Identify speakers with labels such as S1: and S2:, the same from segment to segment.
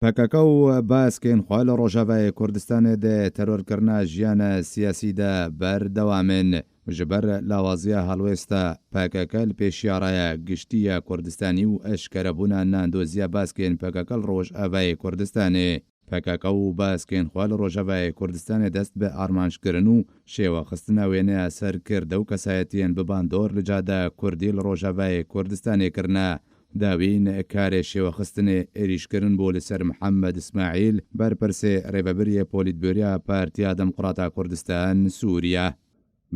S1: پککو باسکین خوال روجاوای کردستان ده ترور کرنا جیان سیاسی ده بردوامن جبر لوازیه هلوستا پککل پیشیارای گشتی کردستانی و اشکربونا ناندوزیا باسکین پککل روجاوای کردستانی پککو باسکین خوال روجاوای کردستان دست به آرمانش کرنو شیوا خستنا وینه سر کرده و کسایتین بباندور لجاده کردیل روجاوای کردستانی کرنا داوین کار شێوەخستنê êrîşkirin بۆ لەسەر محەممەد ئیسماعیل بەرپرسێ ڕێبەبریە پۆلیتبیۆریا پارتیا دەموقراتا کوردستان سووریا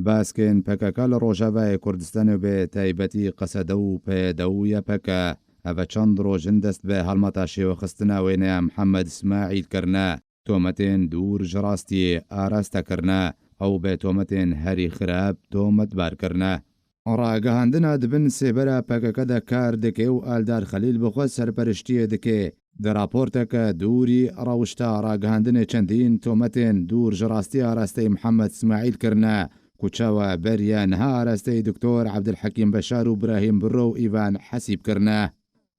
S1: باسکên پکک لە ڕۆژاوای کوردستان بێ تایبەتی قەسەدە و پێدە و یەپەکە ئەvە چەند ڕۆژن دەست بە هەڵمەتا شێوەخستنا وێنەیە محەممەد ئیسماعیلکردە تۆمەتێن دوور ژڕاستی ئاراستەکردە ئەو بێ تۆمەتێن هەری خراپ تۆمەتبارکردە ڕاگەهاندنا دبن سێبەرە پەکەکەدا کار دەکێ و ئالدار خەلیل بخۆ سەرپەرشتیە دەکێ دراپۆرتەکە دووری ڕەوشتا ڕاگەهاندنێ چەندین تۆمەتێن دوور ژڕاستی ئاراستەی محەممەد ئیسماعیلکردە کوچەوە بەریە نەها ئاراستەی دکتۆر عەبدولحەکیم بەشار و براهیم بڕۆ و ئیڤان حەسیبکردە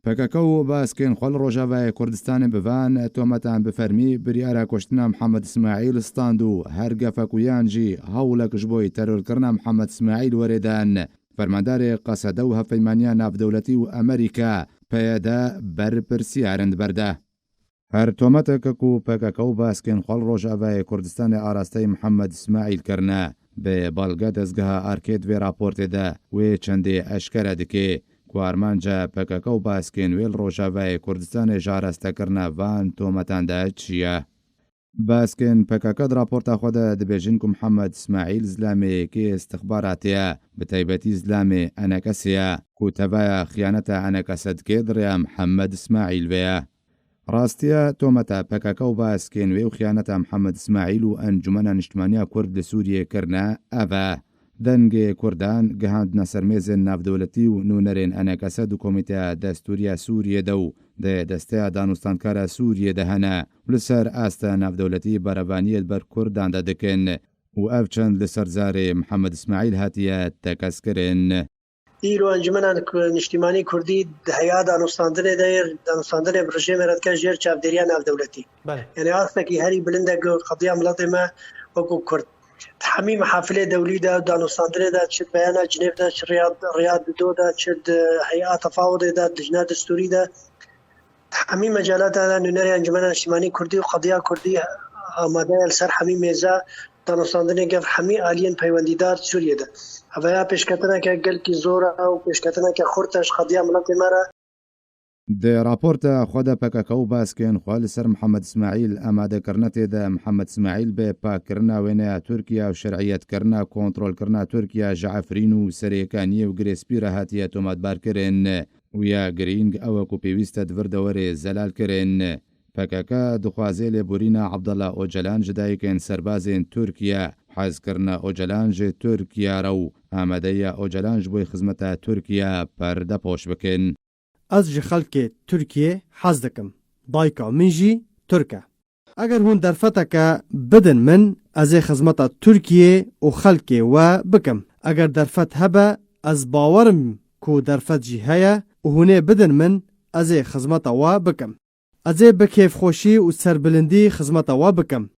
S1: پەکەکە و باسکێن خۆڵ ڕۆژاوای کوردستانی بڤان تۆمەتان بفەرمی بریارە کوشتنا محەممەد ئیسماعیل ستاند و هەرگەفەکویانجی هەوڵەکش بۆی تەرۆرکردنا محەممەد ئیسماعیل وەرێدان فەرماندارێ قەسەدە و هەفەیمانیا ناودەوڵەتی و ئەمریکا پەیەدە بەرپرسیارند بەردە هەر تۆمەتێکە و پەکەکە و باسکێن خۆڵ ڕۆژاوای کوردستانی ئاراستەی محەممەد ئیسماعیلکردە بێ بەڵگە دەستگەها ئارکێت وێ راپۆرتێدا وێ چەندێ ئەشکەرە دکێ کوارمانجا پەکەکە و باسکێن وێل ڕۆژاوای کوردستانی ژاراستەکردە وان تۆمەتاندا چییە؟ باسکێن پەکەکەت راپۆرتا خۆدا دەبێژن و محەممەد ئیسماعیل زلامەیەکی استخباراتەیە بەتایبەتی زلامێ ئەنەکەسەیە کوتەڤایە خیانەتە ئەنەکەسە دکێ دڕیا محەممەد ئیسماعیل بەیە ڕاستیە تۆمەتە پەکەکە و باسکێن وێ و خیانەتە محەممەد ئیسماعیل و ئەنجومەنە نیشتمانیا کورد لە سووریەکردە ئەڤە دەنگێ کوردان گەهاندنە سەرمێزێن ناودەوڵەتی و نونەرێن ئەنەکەسە دو کۆمیتە دەستوریە سووریەدە و دەستەیە دانوستانکارە سووریەدە هەنە لەسەر ئاستە ناودەوڵەتی بەرەبانیت بەر کورداندا دەکەن و ئەو چەند لەسەر زارێ محەممەد ئیسماعیل هاتیە تەکەسکردن
S2: ئیرۆ ئەنجومەنە نیشتیمانی کوردی هەیە دانوستاندنێ ڕژێمێرەتکە ژێر چاودێریە ناودەوڵەتی یعنی ئاستێکی هەری بلندە قەضیا وڵاتێمە وەکو کورد تحميم حافلة دولية دا دانوستاندري دا تشد بيانا جنيف دا رياض دو دا تشد هيئات تفاوض دا لجنة دستوري دا تحميم مجالات دا نونري انجمن اجتماعي كردي وقضية كردي آماده لسر حميم ميزا دانوستاندري قف حمي آليين پيونديدار سوريا دا هفايا پیشکتنا که گل کی زورا و پیشکتنا که خورتش قضية ملت مرا
S1: د راپۆرتە خۆدا پەکەکە و باسکێن خوا لەسەر محەممەد ئیسماعیل ئامادەکردنەتێدا محەممەد ئیسماعیل بێ پاکردنا وێنەیە تورکیا و شەرعیەتکردنا کۆنتڕۆلکردنا تورکیا ژعفرین و سەرەکانیە و گرێسپیرە هاتیە تۆمەتبارکردن ویا گرینگ ئەوەکو پێویستە دڤردەوەرێ زەلالکردن پەکەکە دخوازێ لێبورینە عەبدەڵا ئۆجەلان ژدایکێن سەربازێن تورکیا حەزکردنە ئۆجەلانژ تورکیارە و ئامادەیە ئۆجەلانژ بۆی خزمەتە تورکیا پەردە پۆش بکەن
S3: از جی خلق ترکیه حز دکم دایکا من جی ترکه اگر هون درفته که بدن من از خدمت ترکیه و خلق و بکم اگر درفت هبه از باورم کو درفت جی هیا و هونه بدن من از خدمت و بکم از بکیف خوشی و سربلندی خدمت و بکم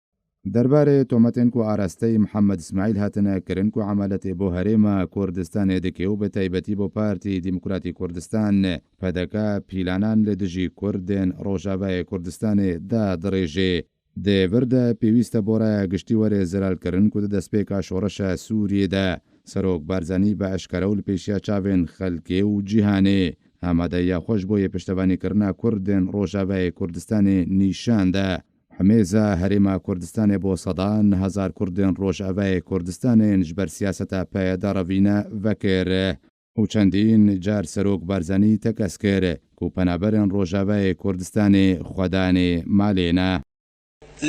S1: دەربارەی تۆمەتێن و ئاراستەی محەممەد ئیسماعیل هاتنە کرن و عملەتێ بۆ هەرێمە کوردستانێ دەکێ و بە تایبەتی بۆ پارتی دیموکراتی کوردستان پەدەکە پیلانان لە دژی کوردێن ڕۆژاوای کوردستانێ دا دڕێژێ دێوردە پێویستە بۆڕایە گشتی وەرێ زەرالکردن و دەستپێکا شۆڕەشە سووریێدا سەرۆک بارزانی بە ئەشکەرە و لە پێشیا چاوێن خەلکێ و جیهانێ ئامادەیە خۆش بۆیە پشتەوانیکردنا کوردێن ڕۆژاوای کوردستانێ نیشاندا هەمێزە هەرێما کوردستانێ بۆ سەدان هزار کوردێن ڕۆژاوای کوردستانێن ژبەر سیاسەتە پایەدا ڕەڤینە ڤەکێرە و چەندین جار سەرۆک بارزانی تەکەس کرد و پەنابەرێن ڕۆژاوای کوردستانێ خۆدانێ مالێنە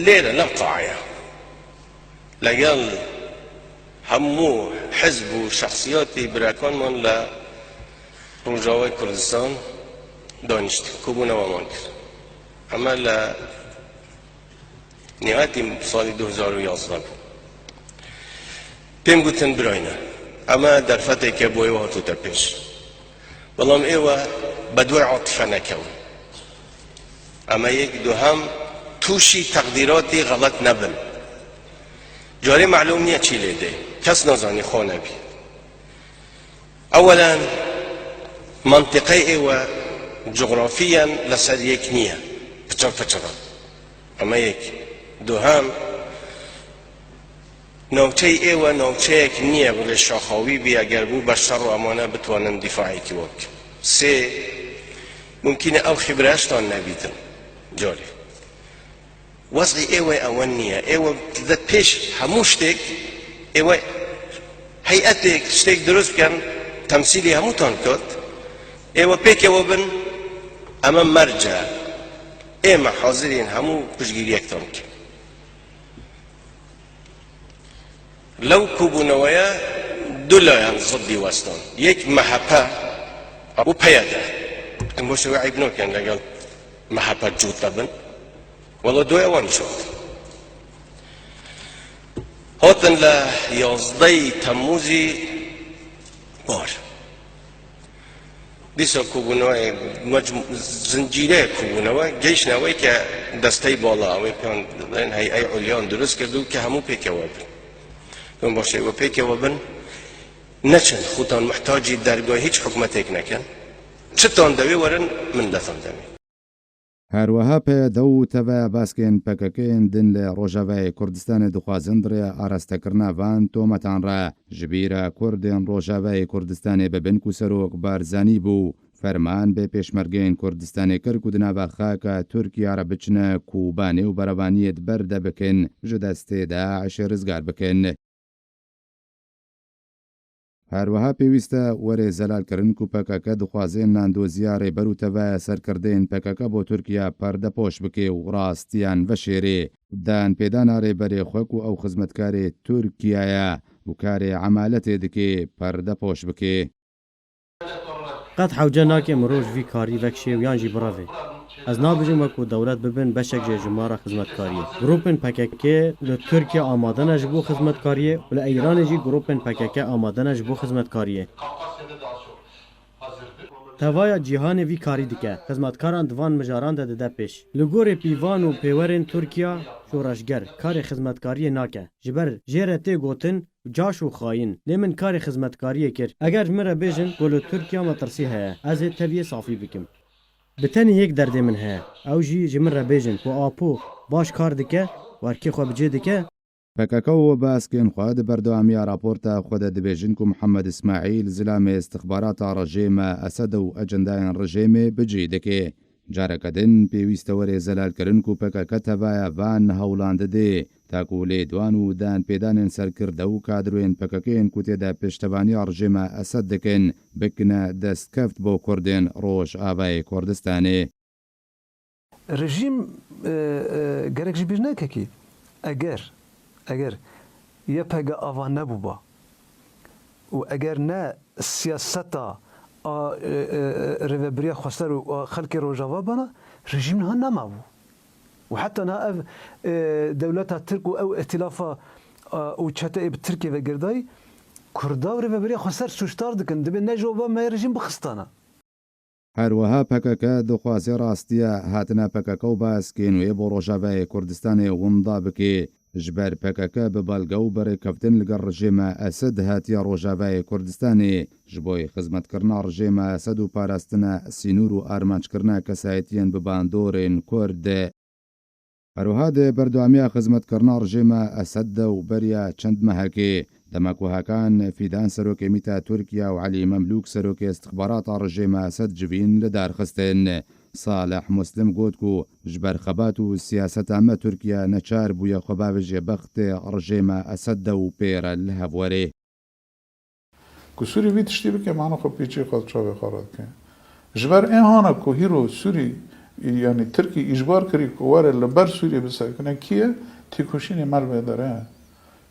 S4: لێرە لەم قاعەیە لەگەڵ هەموو حزب و شەخسیەتی براکانمان لە ڕۆژاوای کوردستان دانیشت کۆبوونەوەمان کرد ئەمە لە نهایتی سالی 2011 بود. پیم گوتن براینه. اما در فتره که بوی وقتو در پیش. بلام ایوه بدوی عاطفه نکون. اما یک دوهم توشی تقدیراتی غلط نبن. جاری معلوم نیه چی لیده، کس نزانی خونه بی. اولا منطقه ایوه جغرافیا لسر یک نیه پچرا. اما یک دوهم نوچه ایوه نوچه یک نیه ولی شاخاوی بی اگر بو بشر و امانه بتوانن دفاعی که وک. سه ممکنه او خبرهشتان نبیدن جاری وضع ایوه اول نیه ایوه ده پیش هموشتک ایوه هیئتک شتک درست کن تمثیلی هموتان کد ایوه پیک ایوه بن اما مرجع ایمه حاضرین همو پشگیری اکتان کن لو کوبونویا دولایان ضدی وستان یک محپه او پیاده این باشه و عیب نکن لگل محپه جود تبن والله دو اوان شد هاتن ل 11 تموزی بار دیسا کوبونوی زنجیره کوبونوی جیش نوی که دسته بالا اوی پیان هیئه علیان درست کردو که همو پیک وابن اون باشه و پیک وابن نچن خودتان محتاجی درگاه هیچ حکومت نکن چتان دوی ورن من دفن دوی
S1: هەروەها پێدە و تەڤە باسکێن پەکەکەیان دن لە ڕۆژاوای کوردستانی دخوازندڕێ ئاراستەکردناوان تۆمەتانڕە ژبیرە کوردێن ڕۆژاوای کوردستانی بە بنک و سەرۆک بارزانی بوو فەرمان بێ پێشمەرگەین کوردستانی کرد و دنابە خاکە تورکیارە بچنە کوبانێ و بەرەبانیت بەردە بکەن ژە دەستێدا عشێ ڕزگار بکەن. هەروەها پێویستە وەرێ زەلالکردن و پەکەکە دخوازێن ناندۆزیە ڕێبەر و تەڤایە سەرکردەین پەکەکە بۆ تورکیا پەردەپۆش بکێ و ڕاستیان بەشێرێ دان پێدانا ڕێبەرێ خۆک و ئەو خزمەتکارێ تورکیایە و کارێ عەمالەتێ دکێ پەردەپۆش بکێ.
S3: قەت حەوجە ناکێ مرۆژ وی کاری وەک شێویان جی بڕەوێ. Ez nabijim wekû dewlet bibin beşek jê ji mara xizmetkariyê. Grupên PKK li Tirkiye amade ne ji bo xizmetkariyê û li Îranê jî grupên PKK amade ne ji bo xizmetkariyê. Tevaya cîhanê vî karî dike. Xizmetkaran divan mijaran de dide pêş. Li gorê pîvan û pêwerên Tirkiya şoreşger karê xizmetkariyê nake. Ji ber jê re tê gotin caş û xayîn. Lê min karê xizmetkariyê kir. Eger min re bêjin ku li Tirkiya me tirsî heye. Ez ê teviyê safî bikim. Bi tenê yek derdê min heye. Ew jî ji min re bêjin ku Apo baş kar dike, werkê xwe bi cê dike.
S1: پەکەکە و باسکێن خوا di berdewamiya raporta xwe de dibêjin ku Mihemed İsmaîl zilamê istixbarata rejêma Esed û ecendayên rejêmê bicî dike. Careke din pêwîst e werê zelalkirin ku PKK tevaya van hewlan didê taku lêdwan û danpêdanên serkirde û kadroyên PKKyên ku têde pêştevaniya rejêma Esed dikin bikine destkeft bo Kurdên Rojavayê Kurdistanê.
S5: Rejîm gerek ji bîr nekekî eger yepege ava nebûba û eger ne siyaseta rêveberiya xweser û xelkê Rojava bana rejîm niha nemabû û heta niha ev dewleta Tirk û ew îtîlafa û çeteyê bi Tirkiye ve girdayî Kurda û rêveberiya xweser sûcdar dikin dibe ne ji ava me rejîm bixistana.
S1: هەروەها پەکەکە دخوازی ڕاستیە هاتنە پەکەکە و باسکێن وێ بۆ ڕۆژاوای کوردستانی وندا بکێ ji ber PKK bi belge û berêkeftin li gel rejêma Esed hatiye Rojavayê Kurdistanê ji bo xizmetkirina rejêma Esed û parastina sînûr û armançkirina kesayetiyên bi bandorên Kurd. Herwiha di berdewamiya xizmetkirina rejêma Esed de û beriya çend mehekê demakuhekan fîdan serokê mîta Tirkiye û Elî Memlûk serokê istixbarata rejêma Esed civîn li darxistin. Salih Muslim got ku ji ber xebat û siyaseta me Tirkiye neçar bûye xwe bavêje bextê rejêma Esed de û pêre li hevwerê.
S6: Ku Sûrî vî tiştî bike mano xwe pêçê xwe çavê xwe dike. Ji ber êhana ku hîro Sûrî yanî Tirkî îjbar kirî ku were li ber Sûriyê bisekine kî ye? Têkoşînê Melbê dere ye.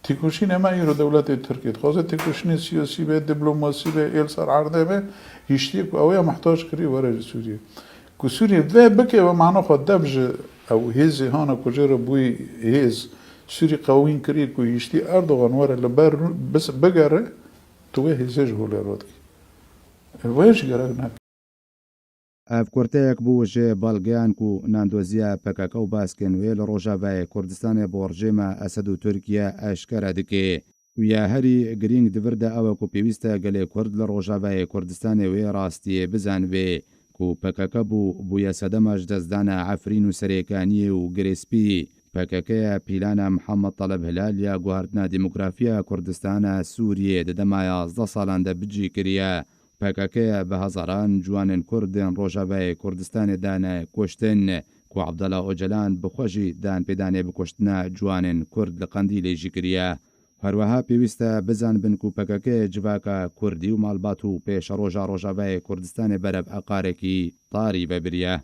S6: Têkoşînê me îro dewletê Tirkiye dixwaze têkoşînê siyasî be, diplomasî be, êl ser erdê be, hîştiyê ku ew ê mehtaj kirî were ji Sûriyê. Ku Sûriyê vê bike ve mano xwe dev ji ew hêzê hana ku jê re bûyî hêz Sûrî qewîn kirî ku hîştî Erdogan were li ber bigere tu wê hêzê ji holê re dikî. Wê ji gerek neke.
S1: ئەف کورتەیەک بوو ژێ بەڵگەیان و ناندۆزیە پەکەکە و باسکێنوێ لە ڕۆژاڤای کوردستانی بۆ ڕژێمە ئەسەد و تورکیا ئەشکەرە دکێ ویا هەری گرنگ دبردە ئەوە و پێویستە گەلێ کورد لە ڕۆژاڤای کوردستانی وێ ڕاستیە بزانوێ و پەکەکە بووە سەدەمەش دەستدانە عەفرین و سەرێکانیە و گرێسپی پەکەکەیە پیلانە محەممەد تەلەب هلال یا گواردنا دیموگرافیا کوردستانە سووریێ دەدەما 11 ساڵاندا بجی کریە پەکەکەیە بە هەزاران جوانن کوردن ڕۆژاڤای کوردستانی دانە کوشتن کو عەبدەڵا ئۆجەلان بخۆژی دان پێدانێ بکوشتنە جوانن کورد لە قەندی لێژی کریە هەروەها پێویستە بزان بن و پەکەکەی جواکە کوردی و ماڵبات و پێشە ڕۆژاڤای کوردستانی بەرەب ئەقارێکی تاری بەبریە